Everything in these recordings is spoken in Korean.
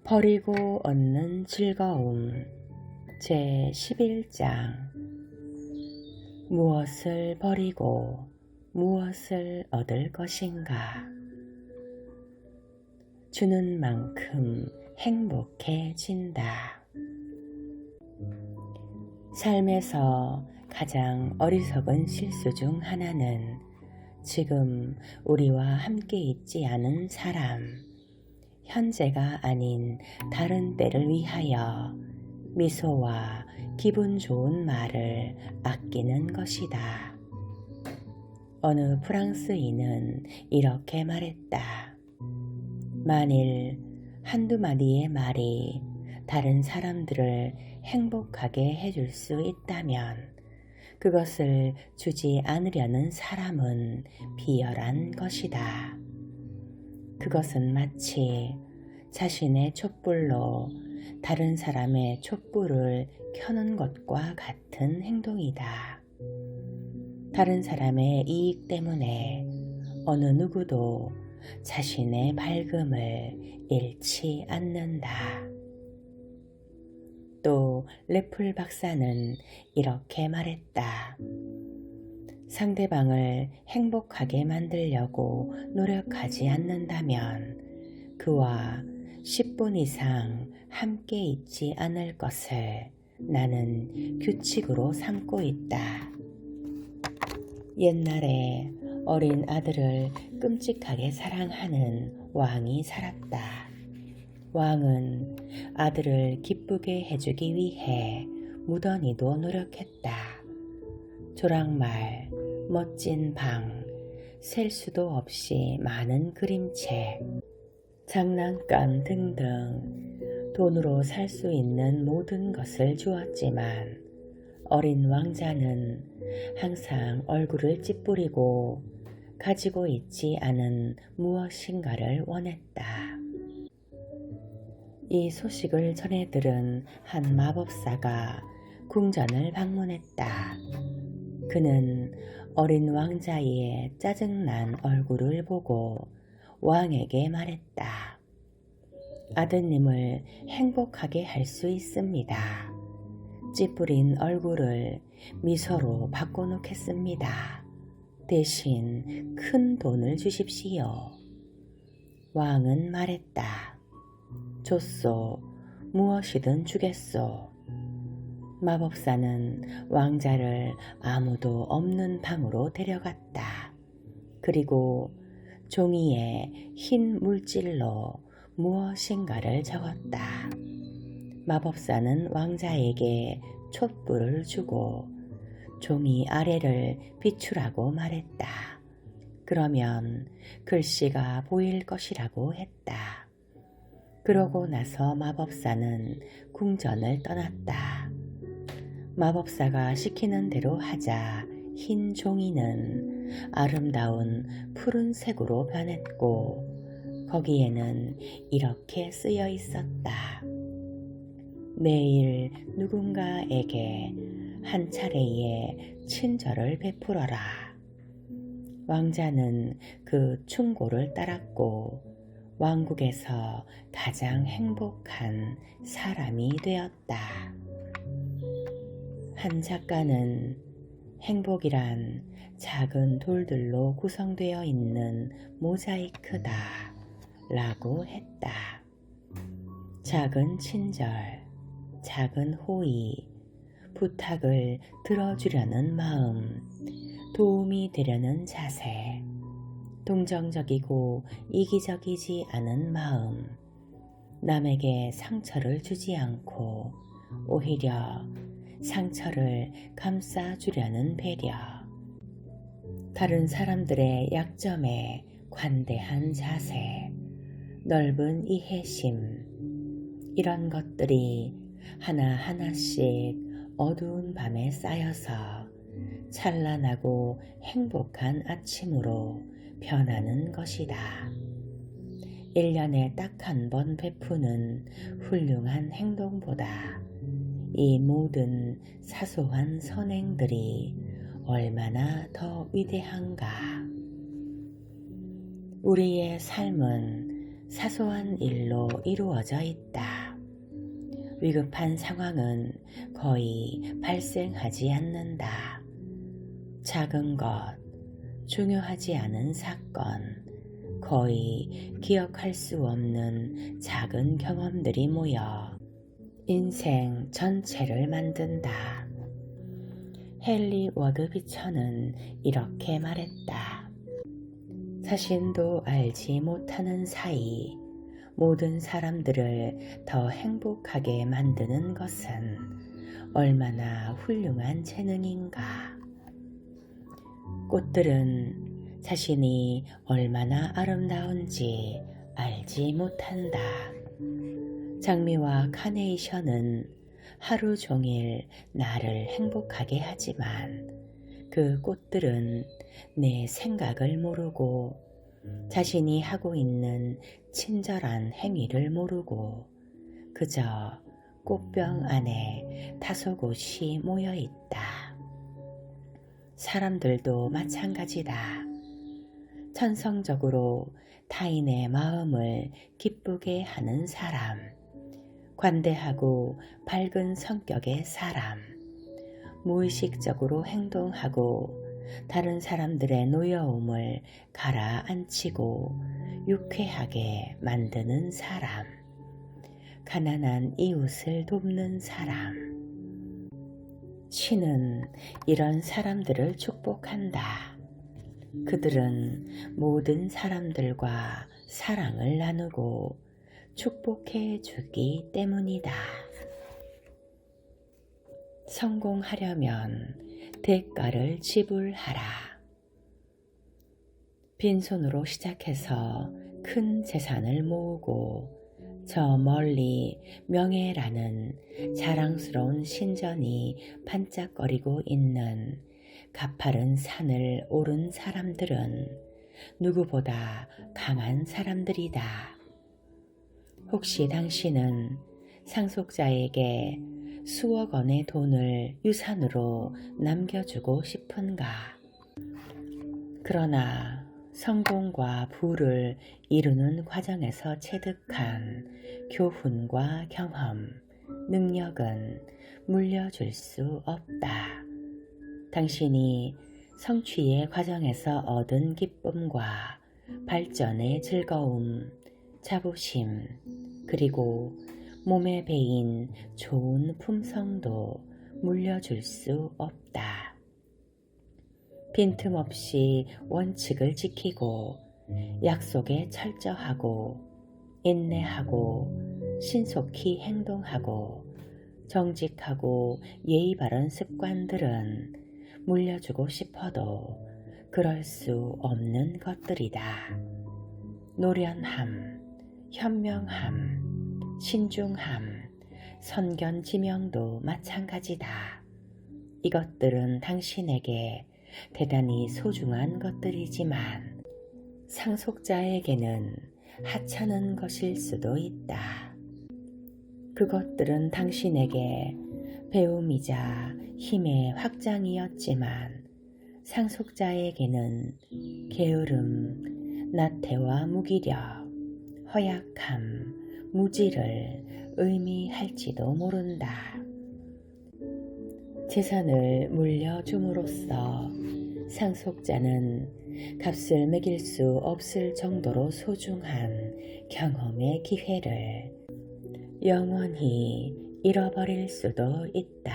버리고 얻는 즐거움 제11장 무엇을 버리고 무엇을 얻을 것인가? 주는 만큼 행복해진다. 삶에서 가장 어리석은 실수 중 하나는 지금 우리와 함께 있지 않은 사람, 현재가 아닌 다른 때를 위하여 미소와 기분 좋은 말을 아끼는 것이다. 어느 프랑스인은 이렇게 말했다. 만일 한두 마디의 말이 다른 사람들을 행복하게 해줄 수 있다면 그것을 주지 않으려는 사람은 비열한 것이다. 그것은 마치 자신의 촛불로 다른 사람의 촛불을 켜는 것과 같은 행동이다. 다른 사람의 이익 때문에 어느 누구도 자신의 밝음을 잃지 않는다. 또 래플 박사는 이렇게 말했다. 상대방을 행복하게 만들려고 노력하지 않는다면 그와 10분 이상 함께 있지 않을 것을 나는 규칙으로 삼고 있다. 옛날에 어린 아들을 끔찍하게 사랑하는 왕이 살았다. 왕은 아들을 기쁘게 해주기 위해 무던히도 노력했다. 조랑말, 멋진 방, 셀 수도 없이 많은 그림책, 장난감 등등 돈으로 살 수 있는 모든 것을 주었지만 어린 왕자는 항상 얼굴을 찌푸리고 가지고 있지 않은 무엇인가를 원했다. 이 소식을 전해 들은 한 마법사가 궁전을 방문했다. 그는 어린 왕자의 짜증난 얼굴을 보고 왕에게 말했다. 아드님을 행복하게 할 수 있습니다. 찌푸린 얼굴을 미소로 바꿔놓겠습니다. 대신 큰 돈을 주십시오. 왕은 말했다. 좋소. 무엇이든 주겠소. 마법사는 왕자를 아무도 없는 방으로 데려갔다. 그리고 종이에 흰 물질로 무엇인가를 적었다. 마법사는 왕자에게 촛불을 주고 종이 아래를 비추라고 말했다. 그러면 글씨가 보일 것이라고 했다. 그러고 나서 마법사는 궁전을 떠났다. 마법사가 시키는 대로 하자 흰 종이는 아름다운 푸른색으로 변했고 거기에는 이렇게 쓰여 있었다. 매일 누군가에게 한 차례의 친절을 베풀어라. 왕자는 그 충고를 따랐고 왕국에서 가장 행복한 사람이 되었다. 한 작가는 행복이란 작은 돌들로 구성되어 있는 모자이크다 라고 했다. 작은 친절, 작은 호의, 부탁을 들어주려는 마음, 도움이 되려는 자세, 동정적이고 이기적이지 않은 마음, 남에게 상처를 주지 않고 오히려 상처를 감싸주려는 배려, 다른 사람들의 약점에 관대한 자세, 넓은 이해심, 이런 것들이 하나하나씩 어두운 밤에 쌓여서 찬란하고 행복한 아침으로 변하는 것이다. 1년에 딱 한 번 베푸는 훌륭한 행동보다 이 모든 사소한 선행들이 얼마나 더 위대한가. 우리의 삶은 사소한 일로 이루어져 있다. 위급한 상황은 거의 발생하지 않는다. 작은 것, 중요하지 않은 사건, 거의 기억할 수 없는 작은 경험들이 모여 인생 전체를 만든다. 헨리 워드 비처는 이렇게 말했다. 자신도 알지 못하는 사이 모든 사람들을 더 행복하게 만드는 것은 얼마나 훌륭한 재능인가. 꽃들은 자신이 얼마나 아름다운지 알지 못한다. 장미와 카네이션은 하루 종일 나를 행복하게 하지만 그 꽃들은 내 생각을 모르고 자신이 하고 있는 친절한 행위를 모르고 그저 꽃병 안에 다소곳이 모여 있다. 사람들도 마찬가지다. 천성적으로 타인의 마음을 기쁘게 하는 사람, 관대하고 밝은 성격의 사람, 무의식적으로 행동하고 다른 사람들의 노여움을 가라앉히고 유쾌하게 만드는 사람, 가난한 이웃을 돕는 사람. 신은 이런 사람들을 축복한다. 그들은 모든 사람들과 사랑을 나누고 축복해 주기 때문이다. 성공하려면 대가를 지불하라. 빈손으로 시작해서 큰 재산을 모으고 저 멀리 명예라는 자랑스러운 신전이 반짝거리고 있는 가파른 산을 오른 사람들은 누구보다 강한 사람들이다. 혹시 당신은 상속자에게 수억 원의 돈을 유산으로 남겨주고 싶은가? 그러나 성공과 부를 이루는 과정에서 체득한 교훈과 경험, 능력은 물려줄 수 없다. 당신이 성취의 과정에서 얻은 기쁨과 발전의 즐거움, 자부심, 그리고 몸에 배인 좋은 품성도 물려줄 수 없다. 빈틈없이 원칙을 지키고 약속에 철저하고 인내하고 신속히 행동하고 정직하고 예의 바른 습관들은 물려주고 싶어도 그럴 수 없는 것들이다. 노련함, 현명함, 신중함, 선견지명도 마찬가지다. 이것들은 당신에게 대단히 소중한 것들이지만 상속자에게는 하찮은 것일 수도 있다. 그것들은 당신에게 배움이자 힘의 확장이었지만 상속자에게는 게으름, 나태와 무기력, 허약함, 무지를 의미할지도 모른다. 재산을 물려줌으로써 상속자는 값을 매길 수 없을 정도로 소중한 경험의 기회를 영원히 잃어버릴 수도 있다.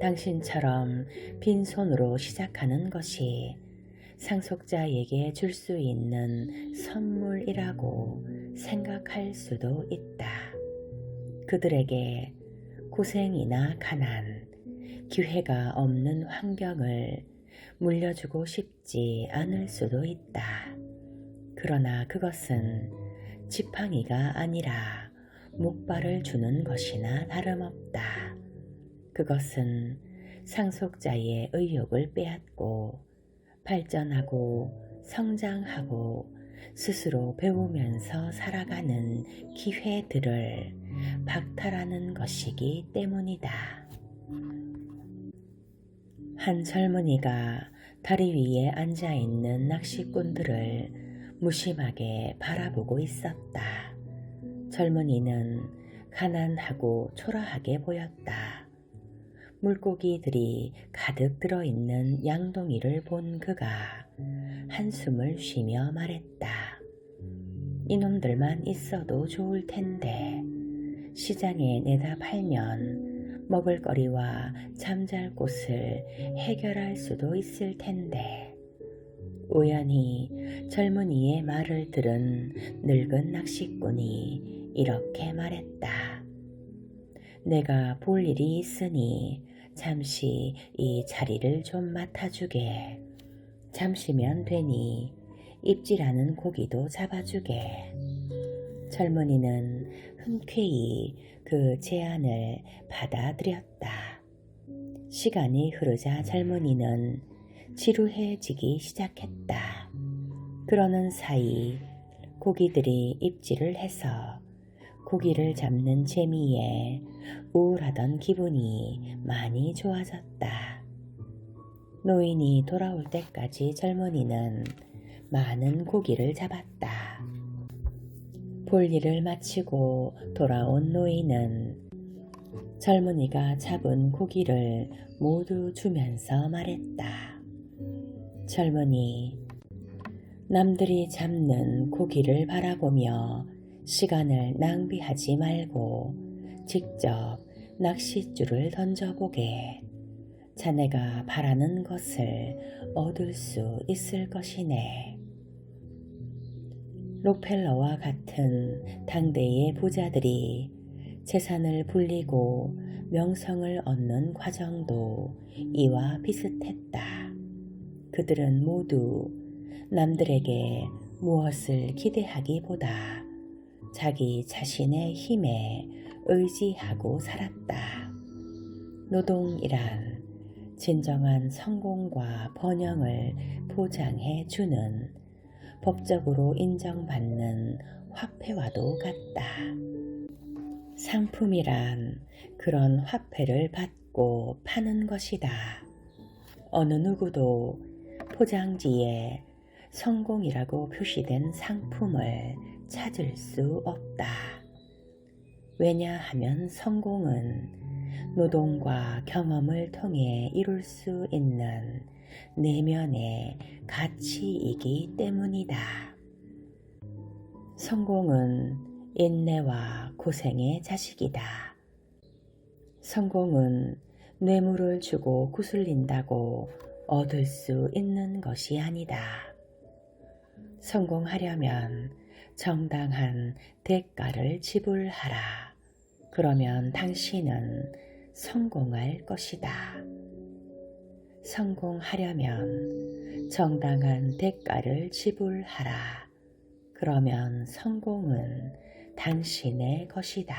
당신처럼 빈손으로 시작하는 것이 상속자에게 줄 수 있는 선물이라고 생각할 수도 있다. 그들에게 고생이나 가난, 기회가 없는 환경을 물려주고 싶지 않을 수도 있다. 그러나 그것은 지팡이가 아니라 목발을 주는 것이나 다름없다. 그것은 상속자의 의욕을 빼앗고 발전하고 성장하고 스스로 배우면서 살아가는 기회들을 박탈하는 것이기 때문이다. 한 젊은이가 다리 위에 앉아있는 낚시꾼들을 무심하게 바라보고 있었다. 젊은이는 가난하고 초라하게 보였다. 물고기들이 가득 들어있는 양동이를 본 그가 한숨을 쉬며 말했다. 이놈들만 있어도 좋을 텐데 시장에 내다 팔면 먹을거리와 잠잘 곳을 해결할 수도 있을 텐데. 우연히 젊은이의 말을 들은 늙은 낚시꾼이 이렇게 말했다. 내가 볼 일이 있으니 잠시 이 자리를 좀 맡아주게. 잠시면 되니 입질하는 고기도 잡아주게. 젊은이는 흔쾌히 그 제안을 받아들였다. 시간이 흐르자 젊은이는 지루해지기 시작했다. 그러는 사이 고기들이 입질을 해서 고기를 잡는 재미에 우울하던 기분이 많이 좋아졌다. 노인이 돌아올 때까지 젊은이는 많은 고기를 잡았다. 볼일을 마치고 돌아온 노인은 젊은이가 잡은 고기를 모두 주면서 말했다. 젊은이, 남들이 잡는 고기를 바라보며 시간을 낭비하지 말고 직접 낚싯줄을 던져보게. 자네가 바라는 것을 얻을 수 있을 것이네. 록펠러와 같은 당대의 부자들이 재산을 불리고 명성을 얻는 과정도 이와 비슷했다. 그들은 모두 남들에게 무엇을 기대하기보다 자기 자신의 힘에 의지하고 살았다. 노동이란 진정한 성공과 번영을 보장해 주는 법적으로 인정받는 화폐와도 같다. 상품이란 그런 화폐를 받고 파는 것이다. 어느 누구도 포장지에 성공이라고 표시된 상품을 찾을 수 없다. 왜냐하면 성공은 노동과 경험을 통해 이룰 수 있는 내면의 가치이기 때문이다. 성공은 인내와 고생의 자식이다. 성공은 뇌물을 주고 구슬린다고 얻을 수 있는 것이 아니다. 성공하려면 정당한 대가를 지불하라. 그러면 당신은 성공할 것이다. 성공하려면 정당한 대가를 지불하라. 그러면 성공은 당신의 것이다.